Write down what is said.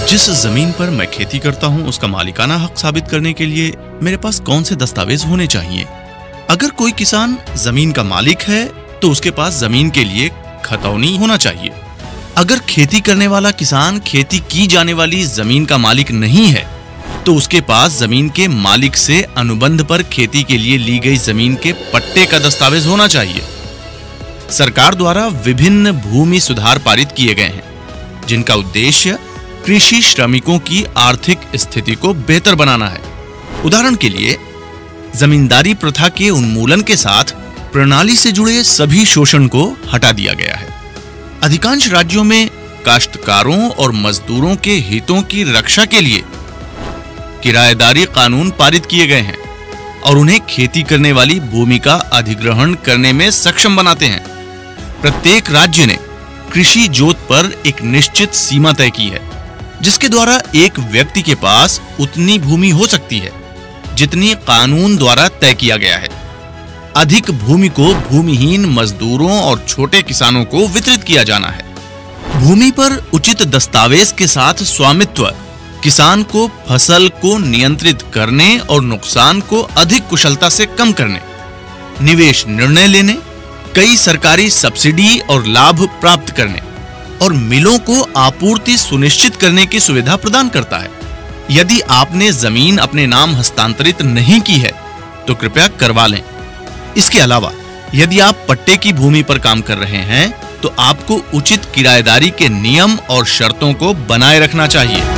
जिस जमीन पर मैं खेती करता हूँ उसका मालिकाना हक साबित करने के लिए मेरे पास कौन से दस्तावेज होने चाहिए? अगर कोई किसान जमीन का मालिक है तो उसके पास जमीन के लिए खतौनी होना चाहिए। अगर खेती करने वाला किसान खेती की जाने वाली जमीन का मालिक नहीं है तो उसके पास जमीन के मालिक से अनुबंध पर खेती के लिए ली गई जमीन के पट्टे का दस्तावेज होना चाहिए। सरकार द्वारा विभिन्न भूमि सुधार पारित किए गए हैं जिनका उद्देश्य कृषि श्रमिकों की आर्थिक स्थिति को बेहतर बनाना है। उदाहरण के लिए जमींदारी प्रथा के उन्मूलन के साथ प्रणाली से जुड़े सभी शोषण को हटा दिया गया है। अधिकांश राज्यों में काश्तकारों और मजदूरों के हितों की रक्षा के लिए किराएदारी कानून पारित किए गए हैं और उन्हें खेती करने वाली भूमि का अधिग्रहण करने में सक्षम बनाते हैं। प्रत्येक राज्य ने कृषि जोत पर एक निश्चित सीमा तय की है जिसके द्वारा एक व्यक्ति के पास उतनी भूमि हो सकती है जितनी कानून द्वारा तय किया गया है। अधिक भूमि को भूमिहीन मजदूरों और छोटे किसानों को वितरित किया जाना है। भूमि पर उचित दस्तावेज के साथ स्वामित्व किसान को फसल को नियंत्रित करने और नुकसान को अधिक कुशलता से कम करने, निवेश निर्णय लेने, कई सरकारी सब्सिडी और लाभ प्राप्त करने और मिलों को आपूर्ति सुनिश्चित करने की सुविधा प्रदान करता है। यदि आपने जमीन अपने नाम हस्तांतरित नहीं की है तो कृपया करवा लें। इसके अलावा यदि आप पट्टे की भूमि पर काम कर रहे हैं तो आपको उचित किराएदारी के नियम और शर्तों को बनाए रखना चाहिए।